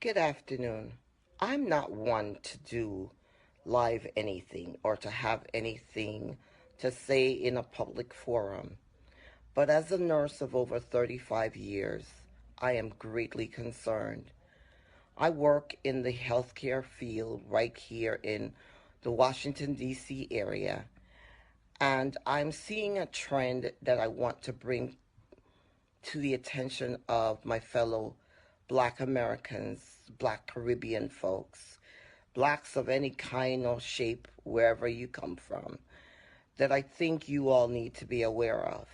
Good afternoon. I'm not one to do live anything or to have anything to say in a public forum, but as a nurse of over 35 years, I am greatly concerned. I work in the healthcare field right here in the Washington, D.C. area, and I'm seeing a trend that I want to bring to the attention of my fellow Black Americans, Black Caribbean folks, Blacks of any kind or shape, wherever you come from, that I think you all need to be aware of.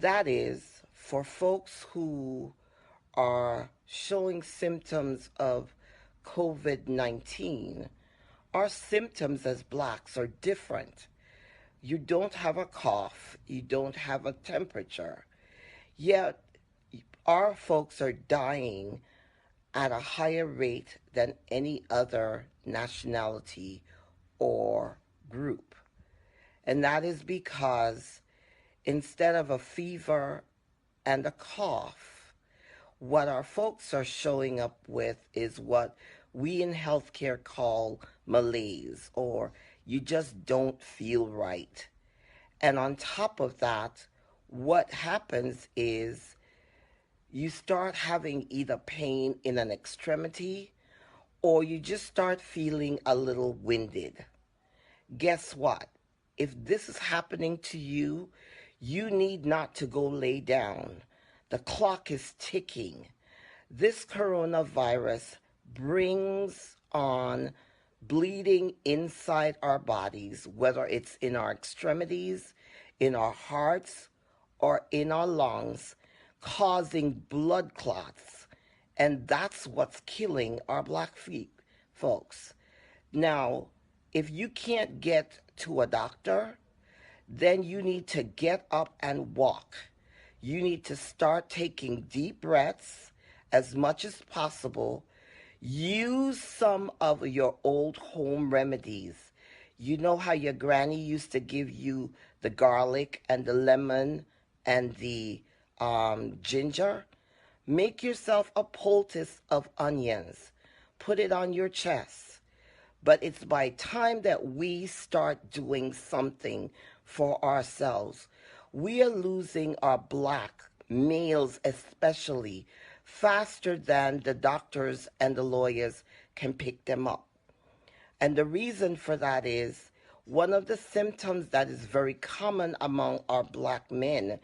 That is, for folks who are showing symptoms of COVID-19, our symptoms as Blacks are different. You don't have a cough, you don't have a temperature, yet our folks are dying at a higher rate than any other nationality or group. And that is because instead of a fever and a cough, what our folks are showing up with is what we in healthcare call malaise, or you just don't feel right. And on top of that, what happens is you start having either pain in an extremity or you just start feeling a little winded. Guess what? If this is happening to you, you need not to go lay down. The clock is ticking. This coronavirus brings on bleeding inside our bodies, whether it's in our extremities, in our hearts, or in our lungs, causing blood clots. And that's what's killing our Black folks. Now, if you can't get to a doctor, then you need to get up and walk. You need to start taking deep breaths as much as possible. Use some of your old home remedies. You know how your granny used to give you the garlic and the lemon and the ginger? Make yourself a poultice of onions. Put it on your chest. But it's by time that we start doing something for ourselves. We are losing our Black males especially faster than the doctors and the lawyers can pick them up. And the reason for that is one of the symptoms that is very common among our Black men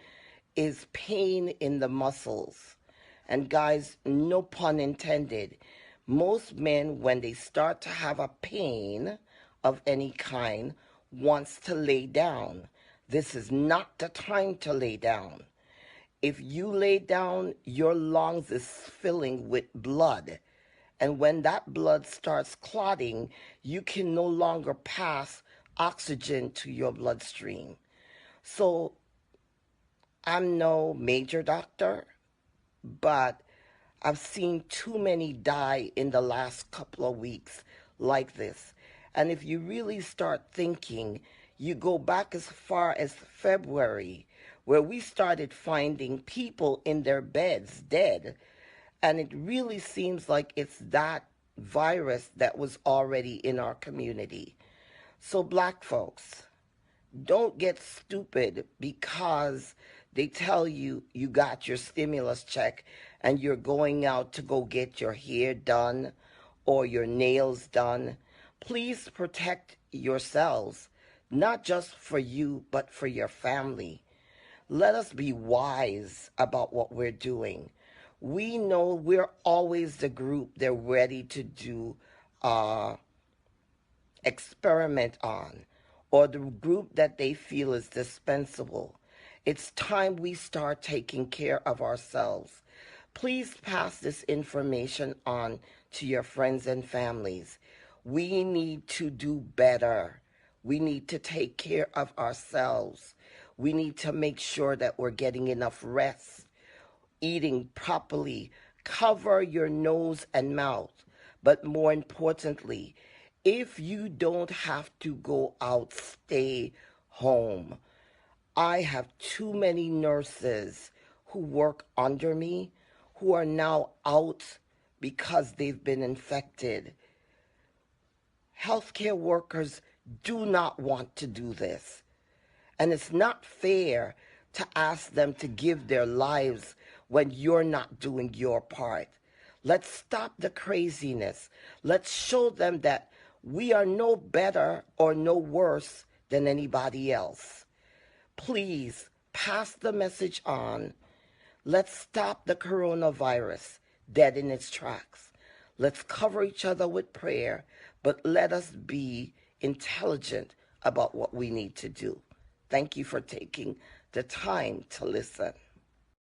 is pain in the muscles. And guys, no pun intended, most men, when they start to have a pain of any kind, wants to lay down. This is not the time to lay down. If you lay down, your lungs is filling with blood. And when that blood starts clotting, you can no longer pass oxygen to your bloodstream. So I'm no major doctor, but I've seen too many die in the last couple of weeks like this. And if you really start thinking, you go back as far as February, where we started finding people in their beds dead. And it really seems like it's that virus that was already in our community. So Black folks, don't get stupid because they tell you you got your stimulus check and you're going out to go get your hair done or your nails done. Please protect yourselves, not just for you, but for your family. Let us be wise about what we're doing. We know we're always the group they're ready to do experiment on, or the group that they feel is dispensable. It's time we start taking care of ourselves. Please pass this information on to your friends and families. We need to do better. We need to take care of ourselves. We need to make sure that we're getting enough rest, eating properly, cover your nose and mouth. But more importantly, if you don't have to go out, stay home. I have too many nurses who work under me who are now out because they've been infected. Healthcare workers do not want to do this. And it's not fair to ask them to give their lives when you're not doing your part. Let's stop the craziness. Let's show them that we are no better or no worse than anybody else. Please pass the message on. Let's stop the coronavirus dead in its tracks. Let's cover each other with prayer, but let us be intelligent about what we need to do. Thank you for taking the time to listen.